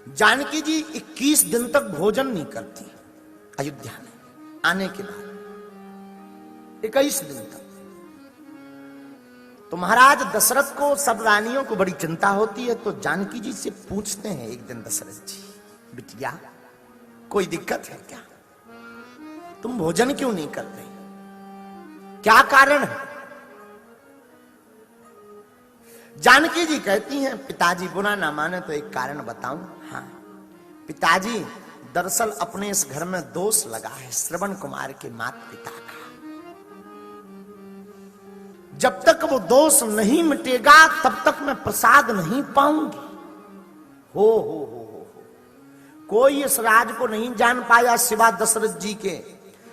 जानकी जी 21 दिन तक भोजन नहीं करती अयोध्या में आने के बाद, 21 दिन तक। तो महाराज दशरथ को, सब रानियों को बड़ी चिंता होती है, तो जानकी जी से पूछते हैं एक दिन दशरथ जी, बिटिया कोई दिक्कत है क्या? तुम भोजन क्यों नहीं कर रही? क्या कारण है? जानकी जी कहती हैं, पिताजी बुरा ना माने तो एक कारण बताऊं। हाँ पिताजी, दरअसल अपने इस घर में दोष लगा है श्रवण कुमार के माता पिता का। जब तक वो दोष नहीं मिटेगा तब तक मैं प्रसाद नहीं पाऊंगी। हो कोई इस राज को नहीं जान पाया सिवा दशरथ जी के।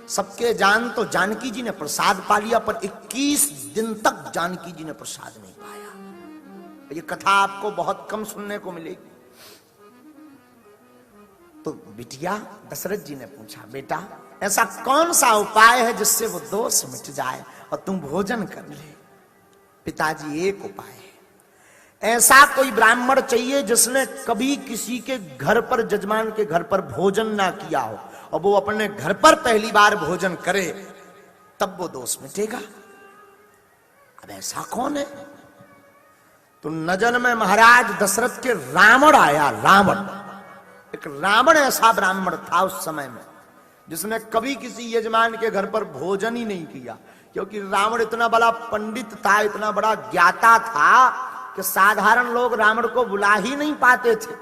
सबके जान तो जानकी जी ने प्रसाद पा लिया, पर 21 दिन तक जानकी जी ने प्रसाद नहीं पाया। ये कथा आपको बहुत कम सुनने को मिलेगी। तो बिटिया, दशरथ जी ने पूछा, बेटा ऐसा कौन सा उपाय है जिससे वो दोष मिट जाए और तुम भोजन कर ले? पिताजी एक उपाय है, ऐसा कोई ब्राह्मण चाहिए जिसने कभी किसी के घर पर, जजमान के घर पर भोजन ना किया हो, और वो अपने घर पर पहली बार भोजन करे, तब वो दोष मिटेगा। अब ऐसा कौन है? तो नजर में महाराज दशरथ के रावण आया। रावण, एक रावण ऐसा ब्राह्मण था उस समय में जिसने कभी किसी यजमान के घर पर भोजन ही नहीं किया, क्योंकि रावण इतना बड़ा पंडित था, इतना बड़ा ज्ञाता था कि साधारण लोग रावण को बुला ही नहीं पाते थे।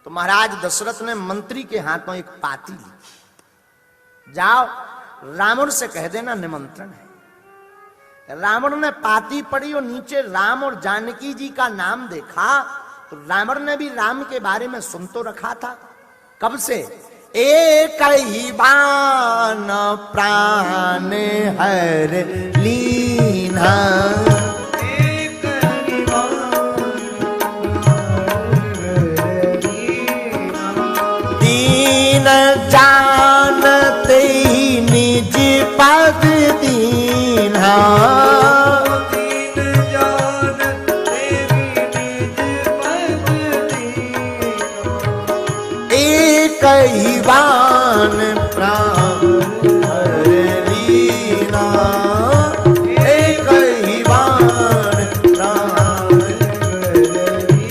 तो महाराज दशरथ ने मंत्री के हाथों एक पाती ली, जाओ रावण से कह देना निमंत्रण है। रावण ने पाती पढ़ी और नीचे राम और जानकी जी का नाम देखा, तो रावण ने भी राम के बारे में सुन तो रखा था कब से, एक ही बाण प्राण हर लीना, दीन जानते ही निज पद दीना, एक बाण प्राण हर लीना, एक ही बाण प्राण हर लीना।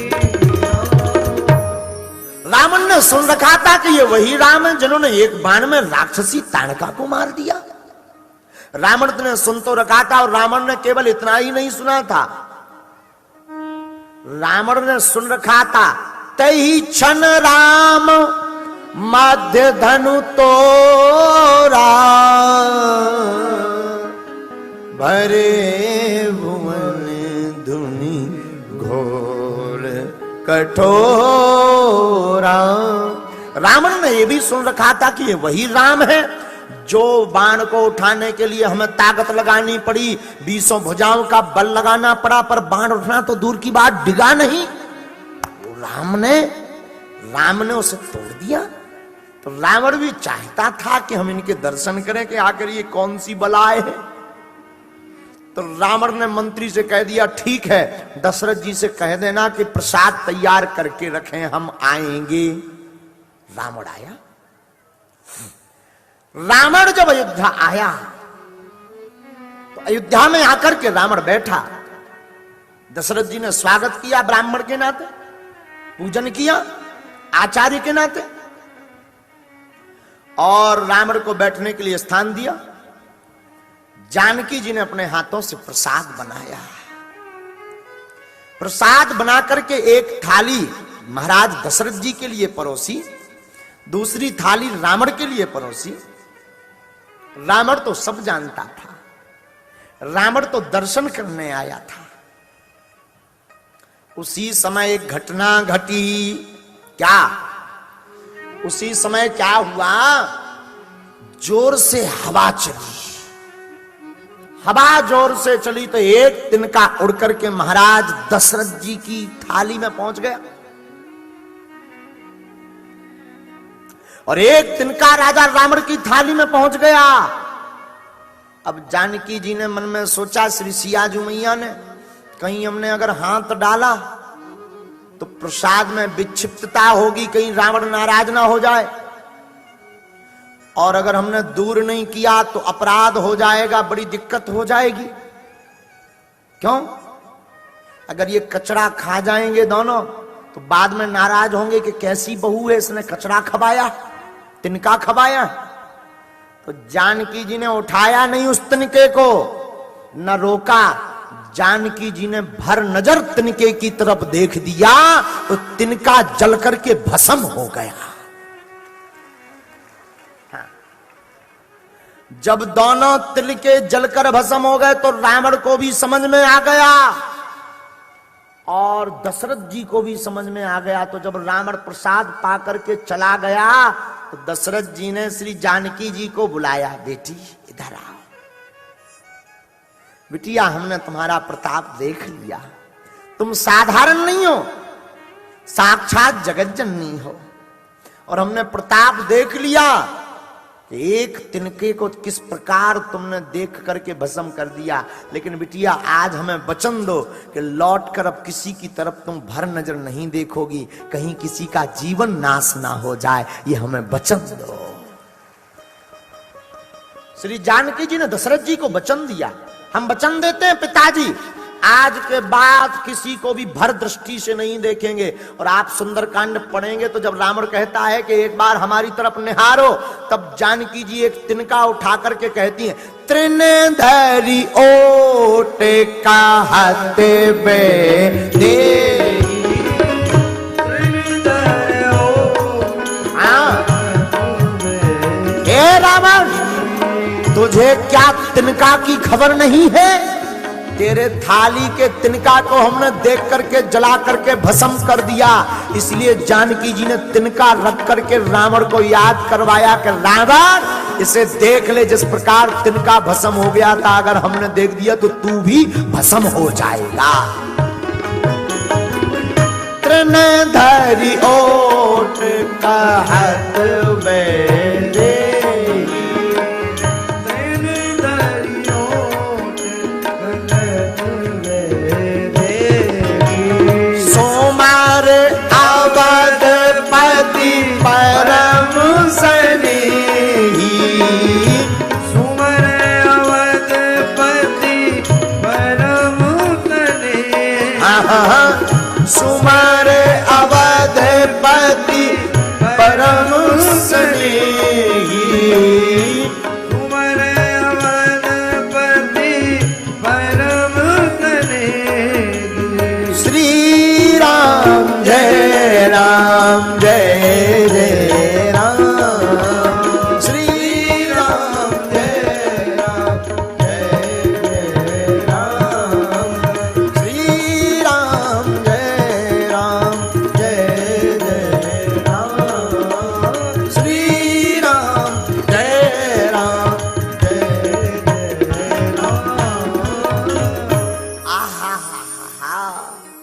रावण ने सुन रखा था कि ये वही राम है जिन्होंने एक बाण में राक्षसी ताड़का को मार दिया। रावण ने सुन तो रखा था, और रावण ने केवल इतना ही नहीं सुना था, रावण ने सुन रखा था तही क्षण राम मध्य धनु तोरा, भरे भुवन धुनि घोर कठोरा। रावण ने यह भी सुन रखा था कि ये वही राम है जो बाण को उठाने के लिए हमें ताकत लगानी पड़ी, 20 भुजाओं का बल लगाना पड़ा, पर बाण उठना तो दूर की बात, डिगा नहीं। राम ने उसे तोड़ दिया। तो रावण भी चाहता था कि हम इनके दर्शन करें कि आखिर ये कौन सी बलाए है। तो रावण ने मंत्री से कह दिया, ठीक है दशरथ जी से कह देना कि प्रसाद तैयार करके रखें, हम आएंगे। रावण आया। रावण जब अयोध्या आया तो अयोध्या में आकर के रावण बैठा। दशरथ जी ने स्वागत किया ब्राह्मण के नाते, पूजन किया आचार्य के नाते, और रावण को बैठने के लिए स्थान दिया। जानकी जी ने अपने हाथों से प्रसाद बनाया। प्रसाद बना करके एक थाली महाराज दशरथ जी के लिए परोसी, दूसरी थाली रावण के लिए परोसी। रावण तो सब जानता था, रावण तो दर्शन करने आया था। उसी समय एक घटना घटी। क्या? उसी समय क्या हुआ, जोर से हवा चली। हवा जोर से चली तो एक तिनका उड़ करके महाराज दशरथ जी की थाली में पहुंच गया, और एक तिनका राजा रावण की थाली में पहुंच गया। अब जानकी जी ने मन में सोचा, श्री सियाजू मैया ने, कहीं हमने अगर हाथ डाला तो प्रसाद में विक्षिप्तता होगी, कहीं रावण नाराज ना हो जाए। और अगर हमने दूर नहीं किया तो अपराध हो जाएगा, बड़ी दिक्कत हो जाएगी। क्यों? अगर ये कचरा खा जाएंगे दोनों तो बाद में नाराज होंगे कि कैसी बहू है, इसने कचरा खवाया, तिनका खवाया। तो जानकी जी ने उठाया नहीं उस तिनके को, न रोका। जानकी जी ने भर नजर तिनके की तरफ देख दिया तो तिनका जल करके भस्म हो गया। हाँ। जब दोनों तिनके जलकर भस्म हो गए तो रावण को भी समझ में आ गया और दशरथ जी को भी समझ में आ गया। तो जब रावण प्रसाद पा करके चला गया तो दशरथ जी ने श्री जानकी जी को बुलाया, बेटी इधर आओ। बिटिया, हमने तुम्हारा प्रताप देख लिया, तुम साधारण नहीं हो, साक्षात जगत जननी हो। और हमने प्रताप देख लिया, एक तिनके को किस प्रकार तुमने देख करके भस्म कर दिया। लेकिन बिटिया, आज हमें वचन दो कि लौट कर अब किसी की तरफ तुम भर नजर नहीं देखोगी, कहीं किसी का जीवन नाश ना हो जाए, ये हमें वचन दो। श्री जानकी जी ने दशरथ जी को वचन दिया, हम वचन देते हैं पिताजी, आज के बाद किसी को भी भर दृष्टि से नहीं देखेंगे। और आप सुंदरकांड पढ़ेंगे तो जब रावण कहता है कि एक बार हमारी तरफ निहारो, तब जानकी जी एक तिनका उठा करके कहती हैं, त्रिनेधरी ओटे कहते बे दे। ए रावण, तुझे क्या तिनका की खबर नहीं है? तेरे थाली के तिनका को हमने देख करके जला करके भस्म कर दिया। इसलिए जानकी जी ने तिनका रख करके रावण को याद करवाया कि रावण, इसे देख ले, जिस प्रकार तिनका भस्म हो गया था, अगर हमने देख दिया तो तू भी भस्म हो जाएगा। त्रिनेधरी ओट कहत बे दे। अवधपति परम स्नेही, सुमर अवधपति परम स्नेही। सुमर